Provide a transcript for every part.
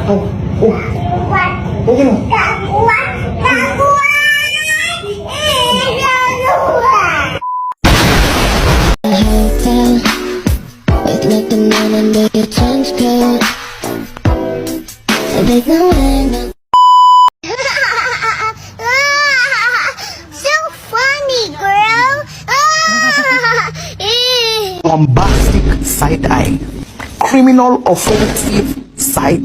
Oh, oh, oh gini. Gak kuat. Hotel with nothing on under your trench coat. There's no end. So funny, girl. Bombastic side eye. Criminal offensive side.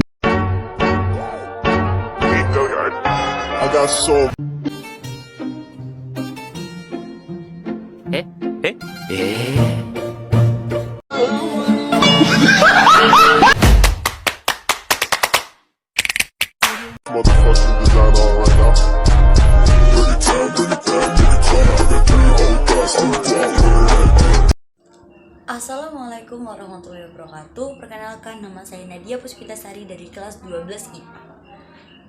I got so motherfucking design on right now. Assalamualaikum warahmatullahi wabarakatuh. Perkenalkan, nama saya Nadia Puspitasari dari kelas 12 IPA.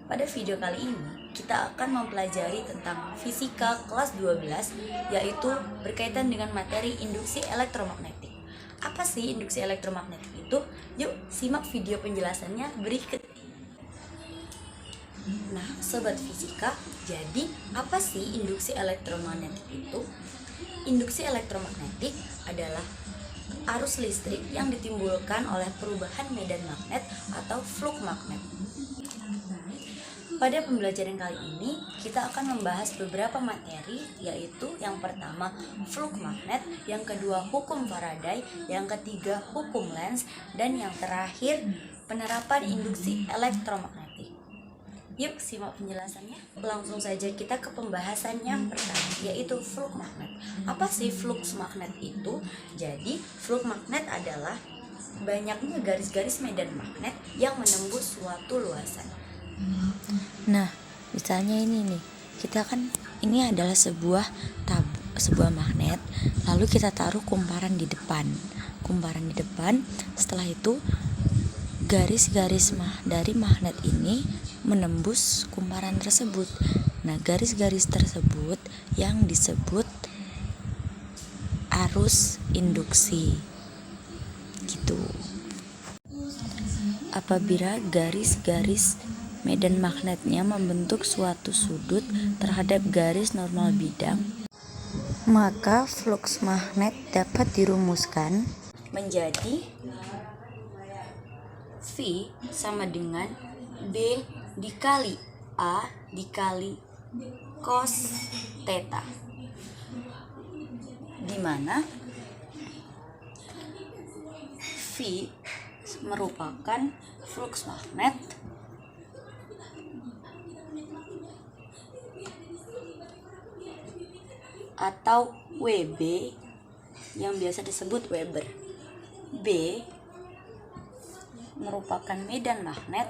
Pada video kali ini kita akan mempelajari tentang fisika kelas 12, yaitu berkaitan dengan materi induksi elektromagnetik. Apa sih induksi elektromagnetik itu? Yuk simak video penjelasannya berikut. Nah, sobat fisika, jadi apa sih induksi elektromagnetik itu? Induksi elektromagnetik adalah arus listrik yang ditimbulkan oleh perubahan medan magnet atau flux magnet. Pada pembelajaran kali ini, kita akan membahas beberapa materi, yaitu yang pertama flux magnet, yang kedua hukum Faraday, yang ketiga hukum Lenz, dan yang terakhir penerapan induksi elektromagnetik. Yuk simak penjelasannya. Langsung saja kita ke pembahasan yang pertama, yaitu flux magnet. Apa sih flux magnet itu? Jadi flux magnet adalah banyaknya garis-garis medan magnet yang menembus suatu luasan. Nah, misalnya ini nih, kita kan ini adalah sebuah magnet, lalu kita taruh kumparan di depan. Setelah itu garis-garis dari magnet ini menembus kumparan tersebut. Nah, garis-garis tersebut yang disebut arus induksi. Gitu. Apabila garis-garis medan magnetnya membentuk suatu sudut terhadap garis normal bidang, maka flux magnet dapat dirumuskan menjadi V sama dengan B dikali A dikali cos theta, di mana V merupakan flux magnet atau WB yang biasa disebut Weber. B merupakan medan magnet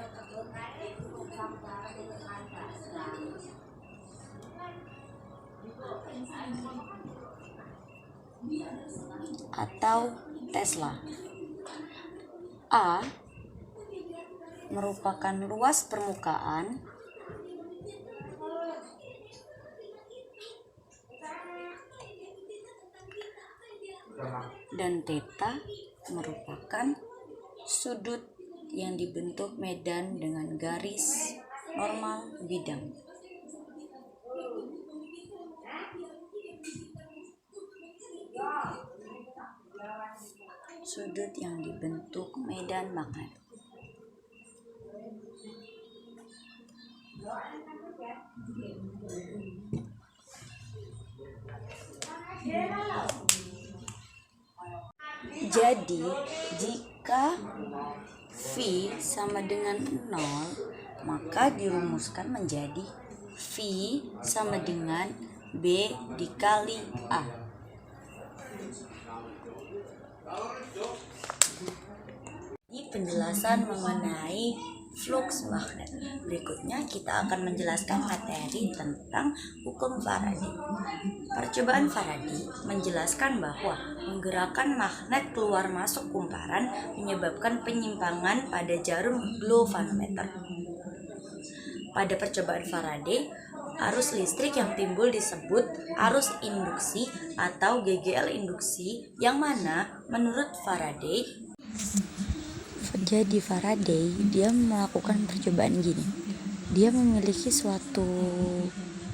atau Tesla. A merupakan luas permukaan dan theta merupakan sudut yang dibentuk medan dengan garis normal bidang. Sudut yang dibentuk medan magnet. Jadi, jika V sama dengan 0, maka dirumuskan menjadi V sama dengan B dikali A. Ini penjelasan mengenai flux magnet. Berikutnya kita akan menjelaskan materi tentang hukum Faraday. Percobaan Faraday menjelaskan bahwa menggerakkan magnet keluar masuk kumparan menyebabkan penyimpangan pada jarum galvanometer. Pada percobaan Faraday, arus listrik yang timbul disebut arus induksi atau GGL induksi, yang mana menurut Faraday Jadi Faraday dia melakukan percobaan gini. Dia memiliki suatu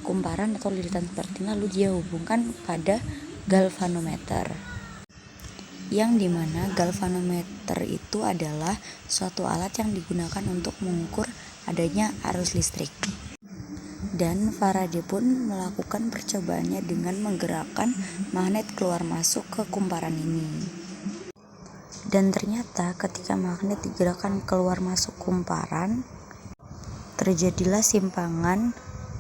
kumparan atau lilitan seperti ini, lalu dia hubungkan pada galvanometer. Yang dimana galvanometer itu adalah suatu alat yang digunakan untuk mengukur adanya arus listrik. Dan Faraday pun melakukan percobaannya dengan menggerakkan magnet keluar masuk ke kumparan ini. Dan ternyata ketika magnet digerakkan keluar masuk kumparan, terjadilah simpangan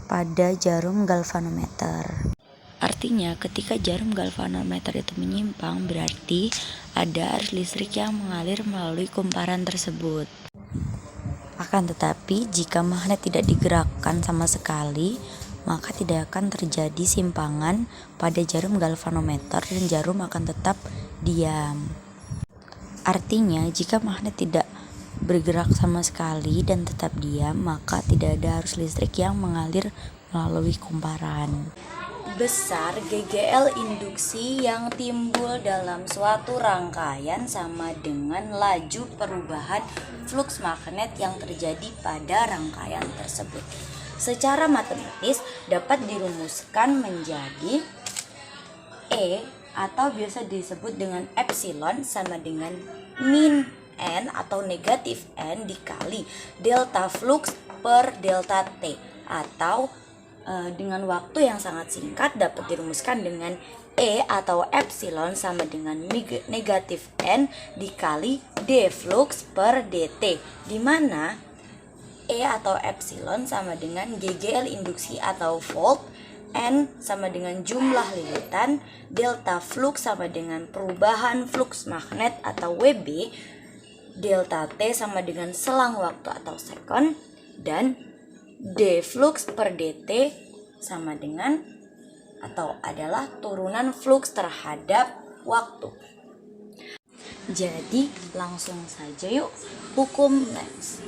pada jarum galvanometer. Artinya ketika jarum galvanometer itu menyimpang, berarti ada arus listrik yang mengalir melalui kumparan tersebut. Akan tetapi jika magnet tidak digerakkan sama sekali, maka tidak akan terjadi simpangan pada jarum galvanometer dan jarum akan tetap diam. Artinya jika magnet tidak bergerak sama sekali dan tetap diam, maka tidak ada arus listrik yang mengalir melalui kumparan. Besar GGL induksi yang timbul dalam suatu rangkaian sama dengan laju perubahan fluks magnet yang terjadi pada rangkaian tersebut. Secara matematis dapat dirumuskan menjadi E atau biasa disebut dengan epsilon sama dengan min N atau negatif N dikali delta flux per delta T, atau dengan waktu yang sangat singkat dapat dirumuskan dengan E atau epsilon sama dengan negatif N dikali D flux per DT, di mana E atau epsilon sama dengan GGL induksi atau volt, N sama dengan jumlah lilitan, delta flux sama dengan perubahan flux magnet atau WB, delta T sama dengan selang waktu atau sekon, dan D flux per DT sama dengan atau adalah turunan flux terhadap waktu. Jadi langsung saja yuk hukum Lenz.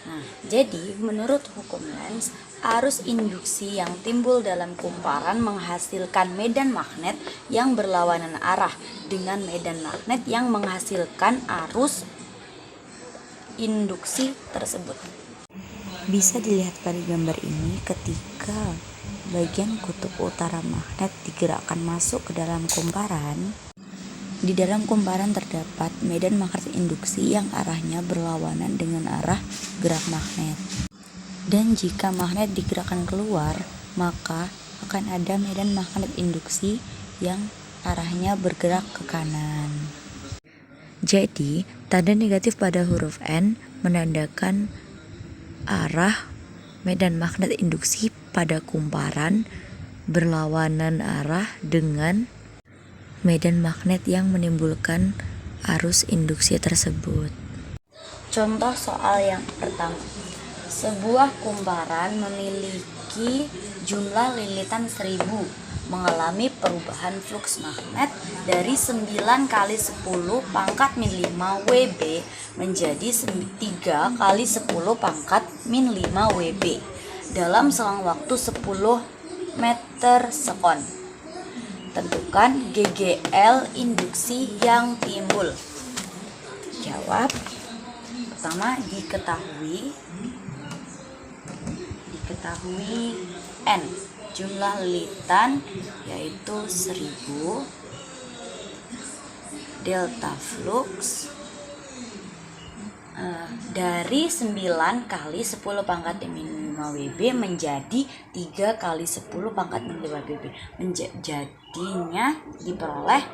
Nah, jadi menurut hukum Lenz, arus induksi yang timbul dalam kumparan menghasilkan medan magnet yang berlawanan arah dengan medan magnet yang menghasilkan arus induksi tersebut. Bisa dilihat pada gambar ini ketika bagian kutub utara magnet digerakkan masuk ke dalam kumparan. Di dalam kumparan terdapat medan magnet induksi yang arahnya berlawanan dengan arah gerak magnet. Dan jika magnet digerakkan keluar, maka akan ada medan magnet induksi yang arahnya bergerak ke kanan. Jadi, tanda negatif pada huruf N menandakan arah medan magnet induksi pada kumparan berlawanan arah dengan medan magnet yang menimbulkan arus induksi tersebut. Contoh soal yang pertama. Sebuah kumparan memiliki jumlah lilitan 1000 mengalami perubahan flux magnet dari 9 kali 10 pangkat min 5 WB menjadi 3 kali 10 pangkat min 5 WB dalam selang waktu 10 meter sekon. Tentukan GGL induksi yang timbul. Jawab. Pertama, diketahui N, jumlah lilitan yaitu 1000, delta flux dari 9 kali 10 pangkat min 5 WB menjadi 3 kali 10 pangkat min 5 WB. Jadinya diperoleh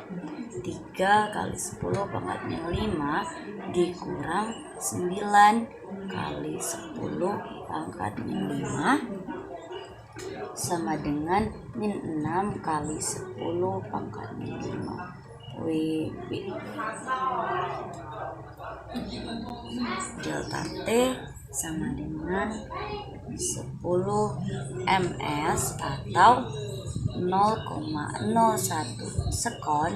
3 kali 10 pangkat min 5 dikurang 9 kali 10 pangkat min 5 sama dengan min 6 kali 10 pangkat min 5 WB. Delta T sama dengan 10 ms atau 0,01 sekon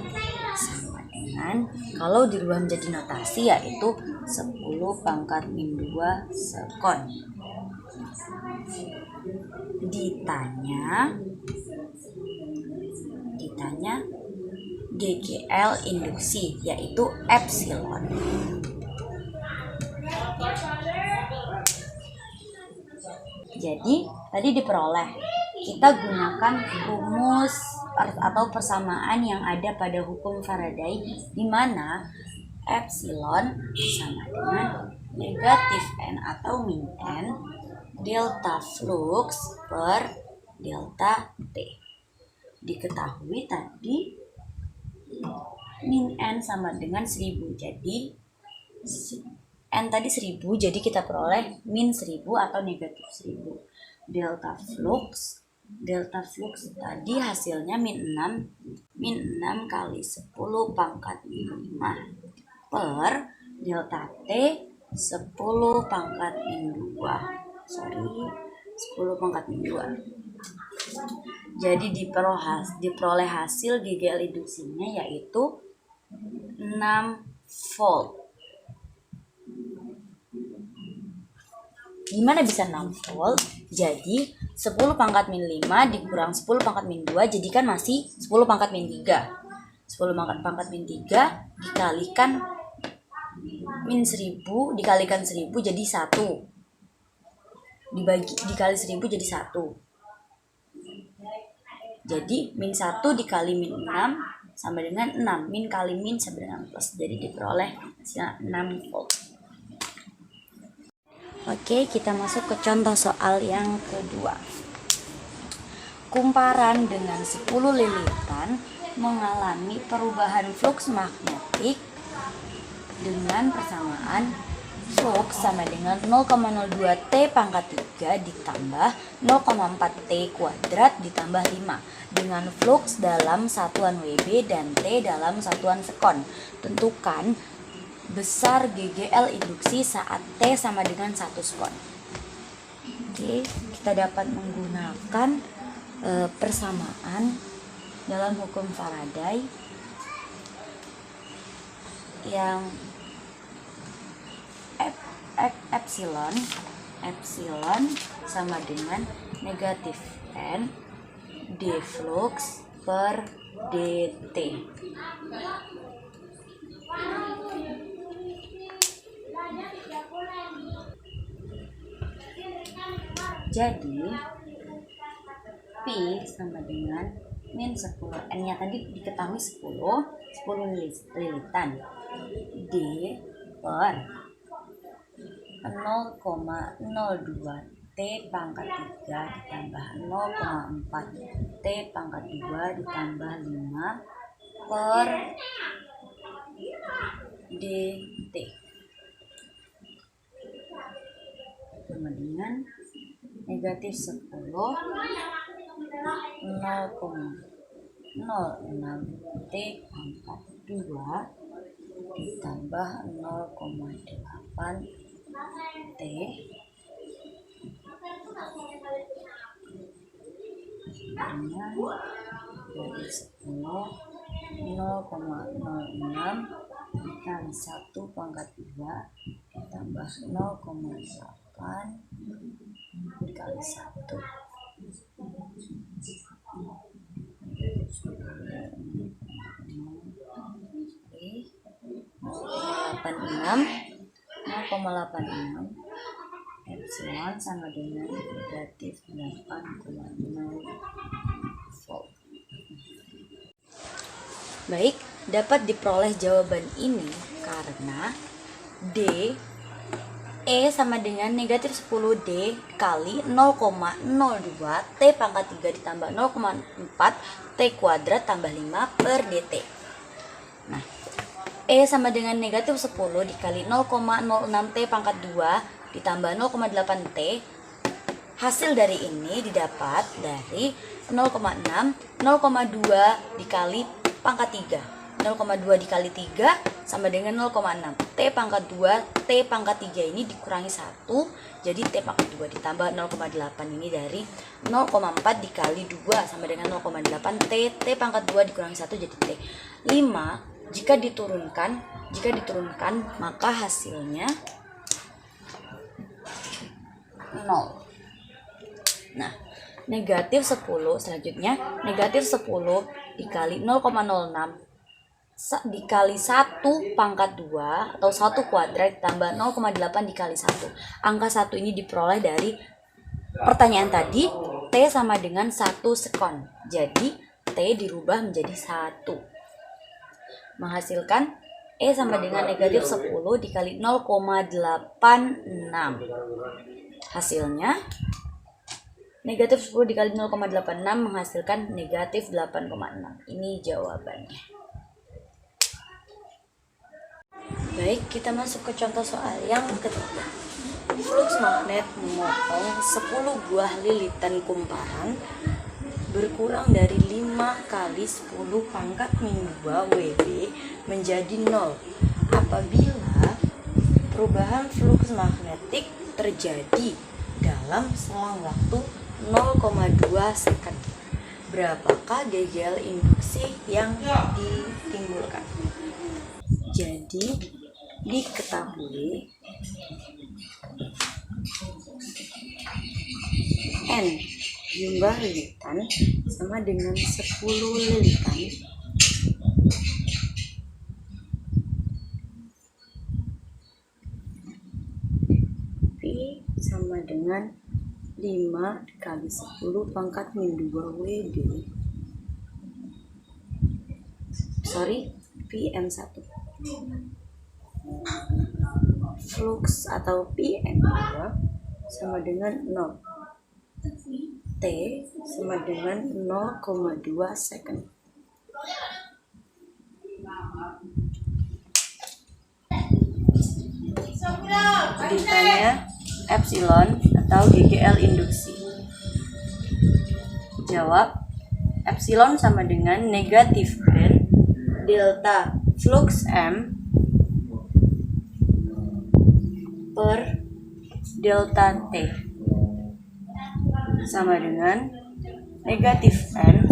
sama dengan, kalau dirubah menjadi notasi, yaitu 10 pangkat min 2 sekon. Ditanya GGL induksi yaitu epsilon. Jadi tadi diperoleh, kita gunakan rumus atau persamaan yang ada pada hukum Faraday, di mana epsilon sama dengan negatif n atau min n delta flux per delta T. Diketahui tadi min n sama dengan 1000, jadi n tadi 1000, jadi kita peroleh min 1000 atau negatif 1000. Delta flux tadi hasilnya min 6 kali 10 pangkat min 5 per delta T 10 pangkat min 2. 10 pangkat min 2. Jadi diperoleh hasil GGL induksinya yaitu 6 volt. Gimana bisa 6 volt? Jadi 10 pangkat min 5 dikurang 10 pangkat min 2 jadi kan masih 10 pangkat min 3. 10 pangkat min 3 dikalikan min 1000 dikalikan 1000 jadi 1. Dikali 1000 jadi 1. Jadi min 1 dikali min 6 sama dengan 6. Min kali min sama dengan plus. Jadi diperoleh hasilnya 6 volt. Oke, kita masuk ke contoh soal yang kedua. Kumparan dengan 10 lilitan mengalami perubahan fluks magnetik dengan persamaan flux sama dengan 0,02 T pangkat 3 ditambah 0,4 T kuadrat ditambah 5 dengan flux dalam satuan WB dan T dalam satuan sekon. Tentukan besar GGL induksi saat T sama dengan 1 sekon. Oke, kita dapat menggunakan persamaan dalam hukum Faraday yang epsilon sama dengan negatif n d flux per dt. Jadi P sama dengan min 10, n nya tadi diketahui 10 lilitan, D per 0,02 T pangkat 3 ditambah 0,4 T pangkat 2 ditambah 5 per dt sama dengan negatif 10 0,06 T pangkat 2 ditambah 0,8 T dengan dari 10 0,06 dikali 1 pangkat 2 ditambah 0,8 dikali 1 0,86 epsilon sama dengan negatif 8,0 volt. Baik, dapat diperoleh jawaban ini karena D E sama dengan negatif 10D kali 0,02 T pangkat 3 ditambah 0,4 T kuadrat tambah 5 per dt. Nah, E sama dengan negatif 10 dikali 0,06 T pangkat 2 ditambah 0,8 T. Hasil dari ini didapat dari 0,6 0,2 dikali pangkat 3. 0,2 dikali 3 sama dengan 0,6. T pangkat 2 T pangkat 3 ini dikurangi 1 jadi T pangkat 2 ditambah 0,8 ini dari 0,4 dikali 2 sama dengan 0,8 T. T pangkat 2 dikurangi 1 jadi T 5. Jika diturunkan maka hasilnya 0. Nah, negatif 10 selanjutnya negatif 10 dikali 0,06 dikali 1 pangkat 2 atau 1 kuadrat ditambah 0,8 dikali 1. Angka 1 ini diperoleh dari pertanyaan tadi T sama dengan 1 sekon. Jadi T dirubah menjadi 1. Menghasilkan E sama dengan negatif 10 dikali 0,86. Hasilnya negatif 10 dikali 0,86 menghasilkan negatif 8,6. Ini jawabannya. Baik, kita masuk ke contoh soal yang ketiga. Fluks magnet memotong 10 buah lilitan kumparan berkurang dari 5 kali 10 pangkat min 2 WB menjadi 0 apabila perubahan fluks magnetik terjadi dalam selang waktu 0,2 second. Berapakah GGL induksi yang ditimbulkan? Jadi diketahui N jumlah lilitan sama dengan 10 lilitan P sama dengan 5 kali 10 pangkat min 2 WB PM1. Flux atau PM2 sama dengan 0. T sama dengan 0,2 second. Ditanya epsilon atau GGL induksi. Jawab, epsilon sama dengan negatif N delta flux M per delta T sama dengan negatif N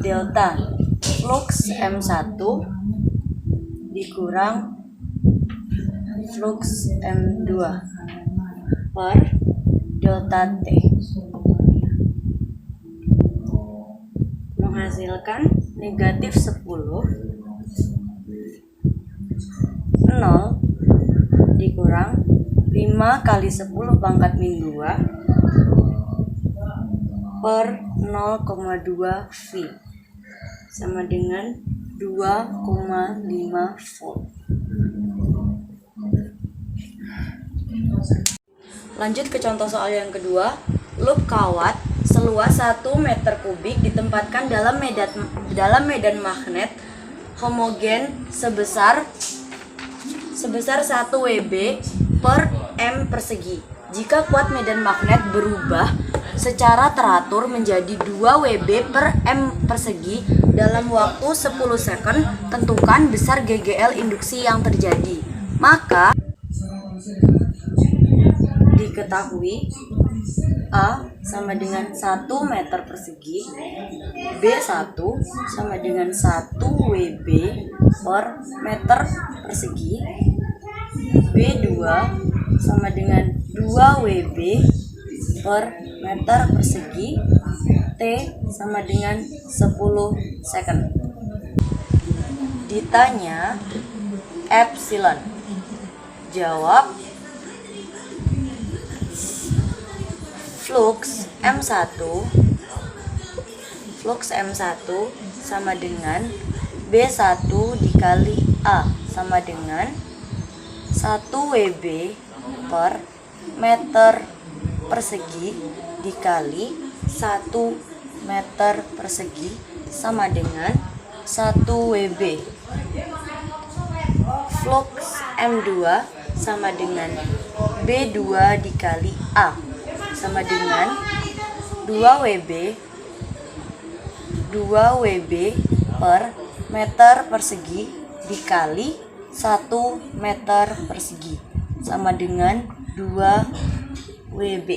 delta flux M1 dikurang flux M2 per delta T menghasilkan negatif 10 0 dikurang 5 kali 10 pangkat min 2 per 0,2 V sama dengan 2,5 volt. Lanjut ke contoh soal yang kedua. Loop kawat seluas 1 meter kubik ditempatkan dalam medan magnet homogen sebesar 1 WB per M persegi. Jika kuat medan magnet berubah secara teratur menjadi 2 WB per M persegi dalam waktu 10 second, tentukan besar GGL induksi yang terjadi. Maka diketahui A sama dengan 1 meter persegi, B1 sama dengan 1 WB per meter persegi, B2 sama dengan 2 WB per meter persegi, T sama dengan 10 second. Ditanya epsilon. Jawab, flux M1 sama dengan B1 dikali A sama dengan 1 WB per meter persegi dikali 1 meter persegi sama dengan 1 WB. Flux M2 sama dengan B2 dikali A sama dengan 2 WB per meter persegi dikali 1 meter persegi sama dengan 2 WB.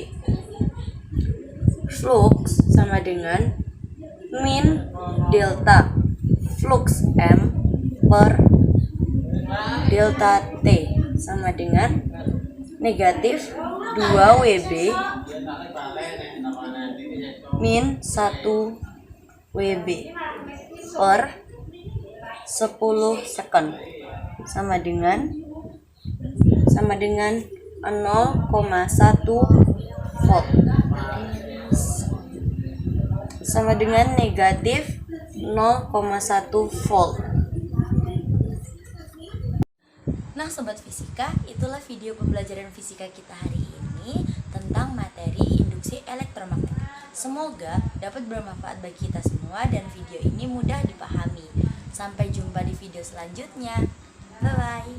Flux sama dengan min delta flux M per delta T sama dengan negatif 2 WB min 1 WB per 10 second sama dengan 0,1 volt. sama dengan negatif 0,1 volt. Nah sobat fisika, itulah video pembelajaran fisika kita hari ini tentang materi induksi elektromagnetik. Semoga dapat bermanfaat bagi kita semua dan video ini mudah dipahami. Sampai jumpa di video selanjutnya. Bye bye.